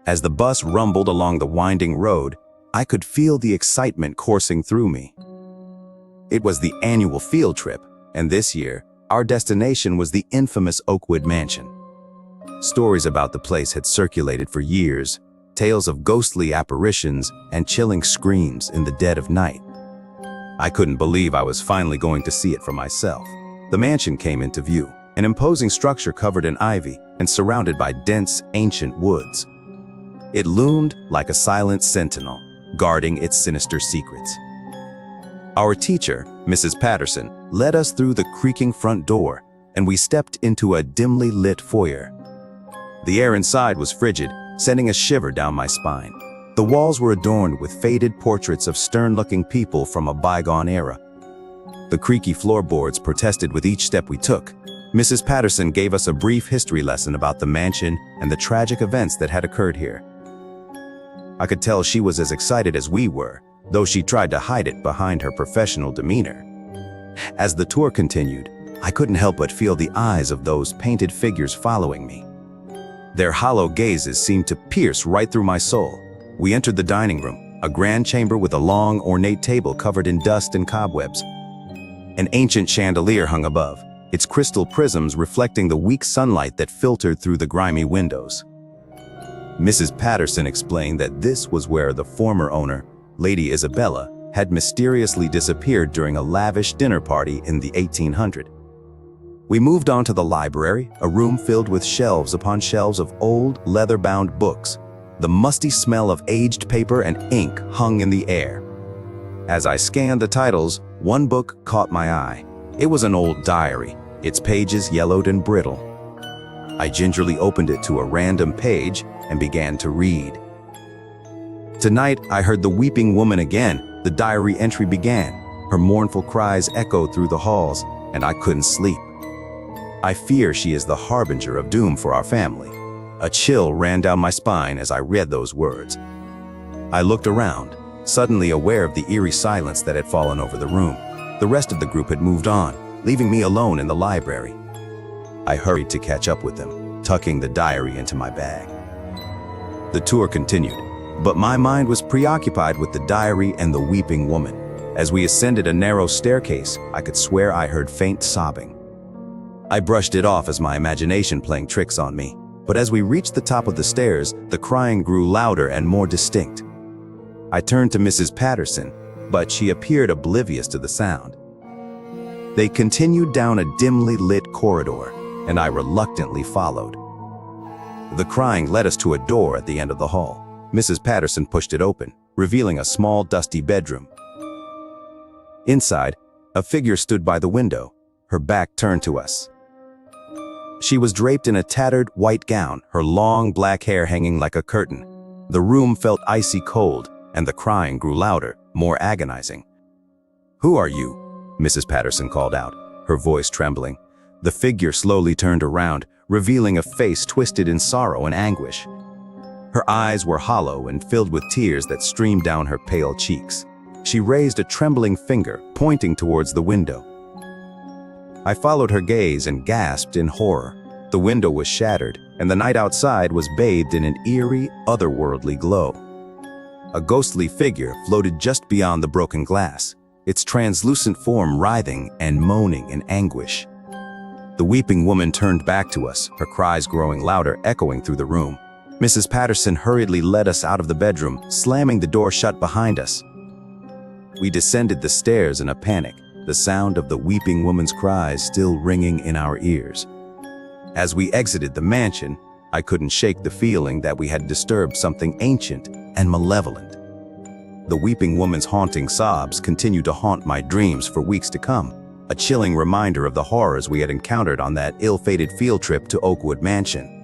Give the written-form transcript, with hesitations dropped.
As the bus rumbled along the winding road, I could feel the excitement coursing through me. It was the annual field trip, and this year, our destination was the infamous Oakwood Mansion. Stories about the place had circulated for years, tales of ghostly apparitions and chilling screams in the dead of night. I couldn't believe I was finally going to see it for myself. The mansion came into view, an imposing structure covered in ivy and surrounded by dense, ancient woods. It loomed like a silent sentinel, guarding its sinister secrets. Our teacher, Mrs. Patterson, led us through the creaking front door, and we stepped into a dimly lit foyer. The air inside was frigid, sending a shiver down my spine. The walls were adorned with faded portraits of stern-looking people from a bygone era. The creaky floorboards protested with each step we took. Mrs. Patterson gave us a brief history lesson about the mansion and the tragic events that had occurred here. I could tell she was as excited as we were, though she tried to hide it behind her professional demeanor. As the tour continued, I couldn't help but feel the eyes of those painted figures following me. Their hollow gazes seemed to pierce right through my soul. We entered the dining room, a grand chamber with a long, ornate table covered in dust and cobwebs. An ancient chandelier hung above, its crystal prisms reflecting the weak sunlight that filtered through the grimy windows. Mrs. Patterson explained that this was where the former owner, Lady Isabella, had mysteriously disappeared during a lavish dinner party in the 1800s. We moved on to the library, a room filled with shelves upon shelves of old, leather-bound books. The musty smell of aged paper and ink hung in the air. As I scanned the titles, one book caught my eye. It was an old diary, its pages yellowed and brittle. I gingerly opened it to a random page and began to read. Tonight, I heard the weeping woman again. The diary entry began. Her mournful cries echoed through the halls, and I couldn't sleep. I fear she is the harbinger of doom for our family. A chill ran down my spine as I read those words. I looked around, suddenly aware of the eerie silence that had fallen over the room. The rest of the group had moved on, leaving me alone in the library. I hurried to catch up with them, tucking the diary into my bag. The tour continued, but my mind was preoccupied with the diary and the weeping woman. As we ascended a narrow staircase, I could swear I heard faint sobbing. I brushed it off as my imagination playing tricks on me, but as we reached the top of the stairs, the crying grew louder and more distinct. I turned to Mrs. Patterson, but she appeared oblivious to the sound. They continued down a dimly lit corridor, and I reluctantly followed. The crying led us to a door at the end of the hall. Mrs. Patterson pushed it open, revealing a small, dusty bedroom. Inside, a figure stood by the window, her back turned to us. She was draped in a tattered white gown, her long black hair hanging like a curtain. The room felt icy cold, and the crying grew louder, more agonizing. "Who are you?" Mrs. Patterson called out, her voice trembling. The figure slowly turned around, revealing a face twisted in sorrow and anguish. Her eyes were hollow and filled with tears that streamed down her pale cheeks. She raised a trembling finger, pointing towards the window. I followed her gaze and gasped in horror. The window was shattered, and the night outside was bathed in an eerie, otherworldly glow. A ghostly figure floated just beyond the broken glass, its translucent form writhing and moaning in anguish. The weeping woman turned back to us, her cries growing louder, echoing through the room. Mrs. Patterson hurriedly led us out of the bedroom, slamming the door shut behind us. We descended the stairs in a panic, the sound of the weeping woman's cries still ringing in our ears. As we exited the mansion, I couldn't shake the feeling that we had disturbed something ancient and malevolent. The weeping woman's haunting sobs continued to haunt my dreams for weeks to come, a chilling reminder of the horrors we had encountered on that ill-fated field trip to Oakwood Mansion.